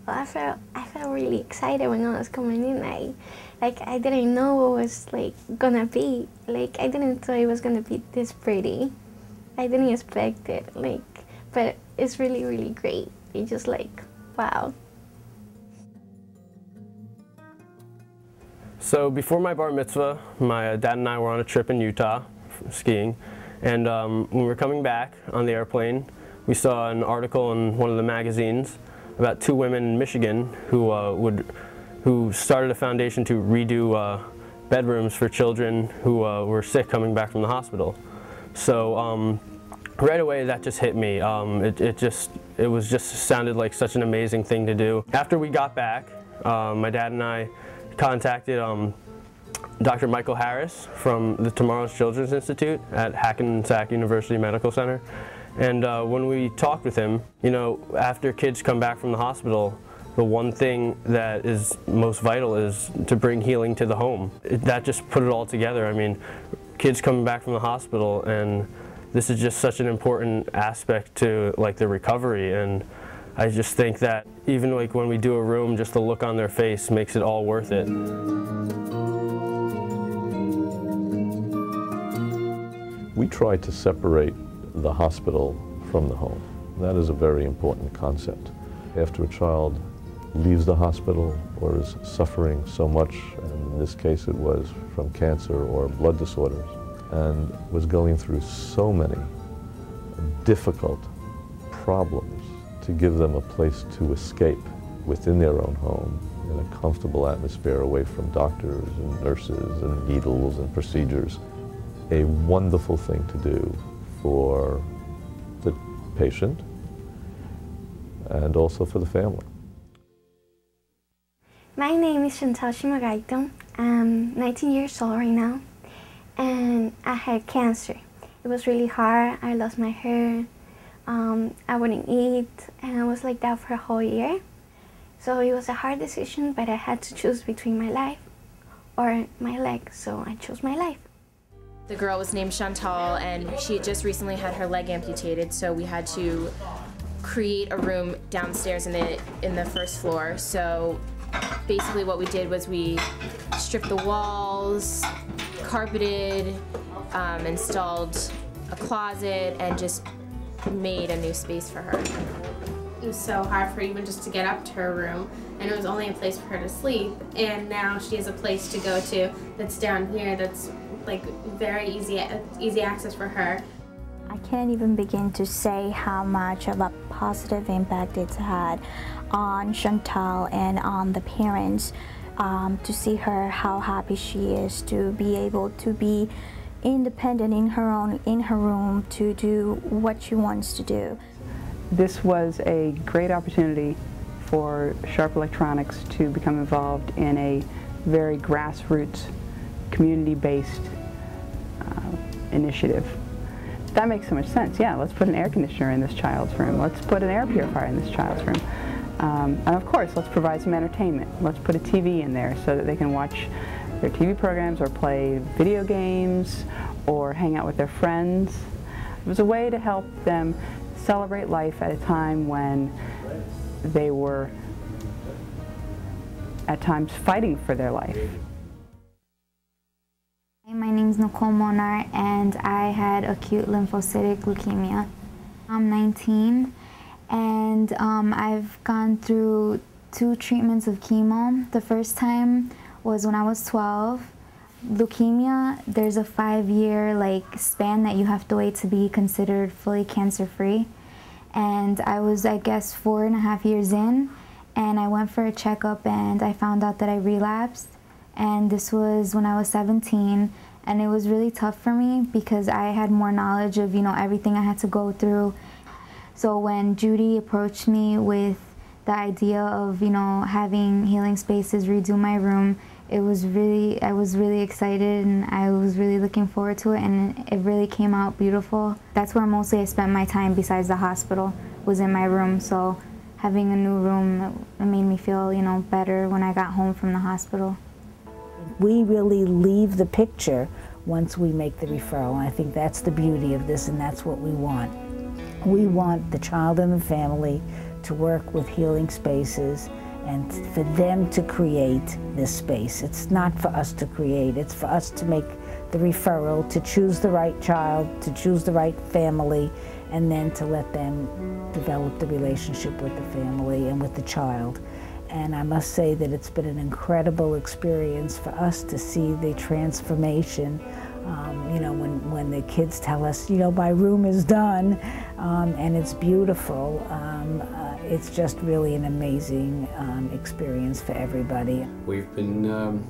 Well, I felt really excited when I was coming in. I didn't know what was like gonna be. Like I didn't thought it was gonna be this pretty. I didn't expect it. But it's really, really great. It's just like, wow. So before my bar mitzvah, my dad and I were on a trip in Utah skiing, and when we were coming back on the airplane, we saw an article in one of the magazines about two women in Michigan who started a foundation to redo bedrooms for children who were sick coming back from the hospital. So right away that just hit me. It was just sounded like such an amazing thing to do. After we got back, my dad and I contacted Dr. Michael Harris from the Tomorrow's Children's Institute at Hackensack University Medical Center. And when we talked with him, you know, after kids come back from the hospital, the one thing that is most vital is to bring healing to the home. That just put it all together. I mean, kids coming back from the hospital, and this is just such an important aspect to like the recovery. And I just think that even like when we do a room, just the look on their face makes it all worth it. We try to separate the hospital from the home. That is a very important concept. After a child leaves the hospital or is suffering so much, and in this case it was from cancer or blood disorders, and was going through so many difficult problems, to give them a place to escape within their own home in a comfortable atmosphere away from doctors and nurses and needles and procedures. A wonderful thing to do for the patient and also for the family. My name is Chantal Shimagaito. I'm 19 years old right now, and I had cancer. It was really hard. I lost my hair. I wouldn't eat, and I was like that for a whole year. So it was a hard decision, but I had to choose between my life or my leg, so I chose my life. The girl was named Chantal, and she had just recently had her leg amputated, so we had to create a room downstairs in the first floor. So basically what we did was we stripped the walls, carpeted, installed a closet, and just made a new space for her. It was so hard for her even just to get up to her room, and it was only a place for her to sleep, and now she has a place to go to that's down here that's like very easy access for her. I can't even begin to say how much of a positive impact it's had on Chantal and on the parents, to see her, how happy she is to be able to be independent in her room to do what she wants to do. This was a great opportunity for Sharp Electronics to become involved in a very grassroots, community-based initiative. That makes so much sense. Yeah, let's put an air conditioner in this child's room. Let's put an air purifier in this child's room. And of course, let's provide some entertainment. Let's put a TV in there so that they can watch their TV programs or play video games or hang out with their friends. It was a way to help them celebrate life at a time when they were at times fighting for their life. My name is Nicole Monar, and I had acute lymphocytic leukemia. I'm 19, and I've gone through 2 treatments of chemo. The first time was when I was 12. Leukemia, there's a 5-year span that you have to wait to be considered fully cancer-free. And I was, I guess, 4.5 years in, and I went for a checkup, and I found out that I relapsed. And this was when I was 17, and it was really tough for me because I had more knowledge of, everything I had to go through. So when Judy approached me with the idea of, having healing spaces redo my room, I was really excited, and I was really looking forward to it, and it really came out beautiful. That's where mostly I spent my time besides the hospital, was in my room. So having a new room, it made me feel, better when I got home from the hospital. We really leave the picture once we make the referral, and I think that's the beauty of this, and that's what we want. We want the child and the family to work with Healing Spaces and for them to create this space. It's not for us to create, it's for us to make the referral, to choose the right child, to choose the right family, and then to let them develop the relationship with the family and with the child. And I must say that it's been an incredible experience for us to see the transformation. You know, when the kids tell us, you know, my room is done and it's beautiful, it's just really an amazing experience for everybody. We've been,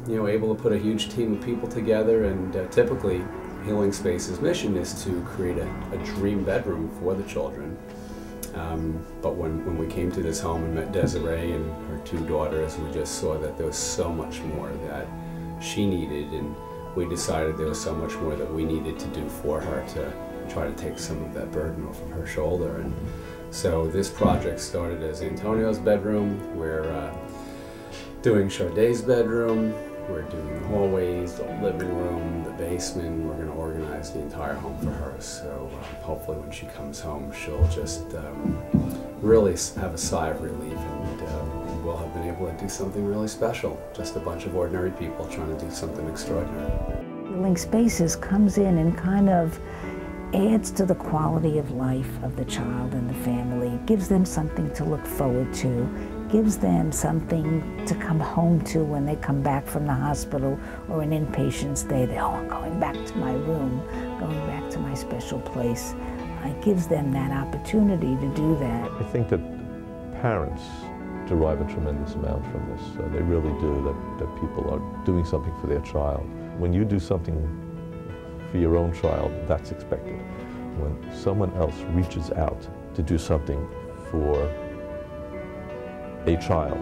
you know, able to put a huge team of people together, and typically Healing Spaces' mission is to create a dream bedroom for the children. But when we came to this home and met Desiree and her two daughters, we just saw that there was so much more that she needed, and we decided there was so much more that we needed to do for her to try to take some of that burden off of her shoulder. And so this project started as Antonio's bedroom. We're doing Chardae's bedroom. We're doing the hallways, the living room, the basement. We're going to organize the entire home for her. So hopefully when she comes home, she'll just really have a sigh of relief, and we'll have been able to do something really special. Just a bunch of ordinary people trying to do something extraordinary. Healing Spaces comes in and kind of adds to the quality of life of the child and the family, gives them something to look forward to, gives them something to come home to when they come back from the hospital or an inpatient stay. They're, oh, I'm going back to my room, going back to my special place. It gives them that opportunity to do that. I think that parents derive a tremendous amount from this. They really do, that people are doing something for their child. When you do something for your own child, that's expected. When someone else reaches out to do something for a child,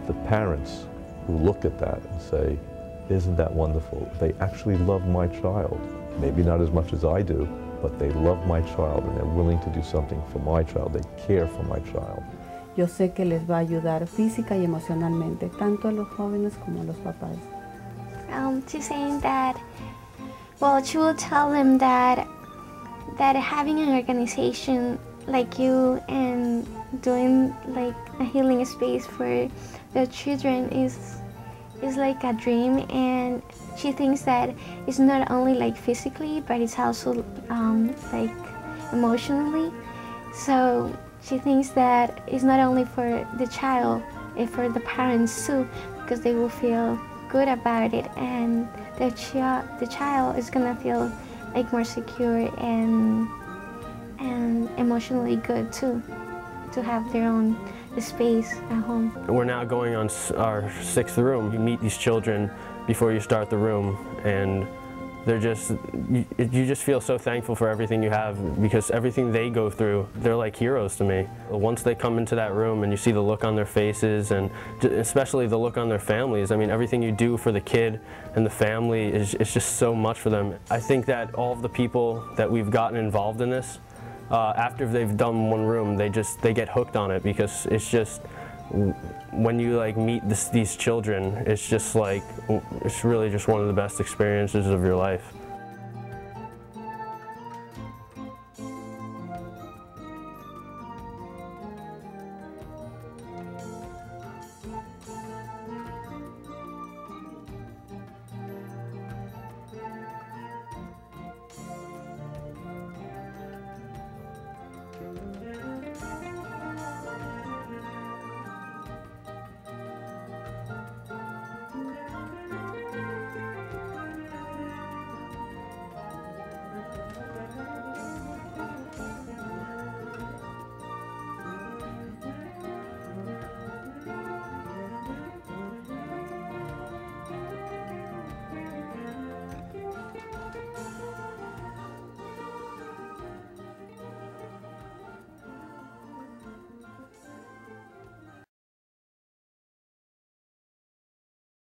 the parents who look at that and say, isn't that wonderful? They actually love my child. Maybe not as much as I do, but they love my child and they're willing to do something for my child. They care for my child. Yo sé que les va a ayudar física y emocionalmente, tanto a los jóvenes como a los papás. She's saying that, well, she will tell them that having an organization like you and doing like a healing space for the children is like a dream, and she thinks that it's not only like physically, but it's also like emotionally. So she thinks that it's not only for the child, it's for the parents too, because they will feel good about it, and the child is gonna feel like more secure and emotionally good too, to have their own space at home. We're now going on our 6th room. You meet these children before you start the room, and they're just, you just feel so thankful for everything you have, because everything they go through, they're like heroes to me. Once they come into that room and you see the look on their faces, and especially the look on their families, I mean, everything you do for the kid and the family is just so much for them. I think that all of the people that we've gotten involved in this, after they've done one room, they get hooked on it, because it's just, when you like meet these children, it's just like, it's really just one of the best experiences of your life.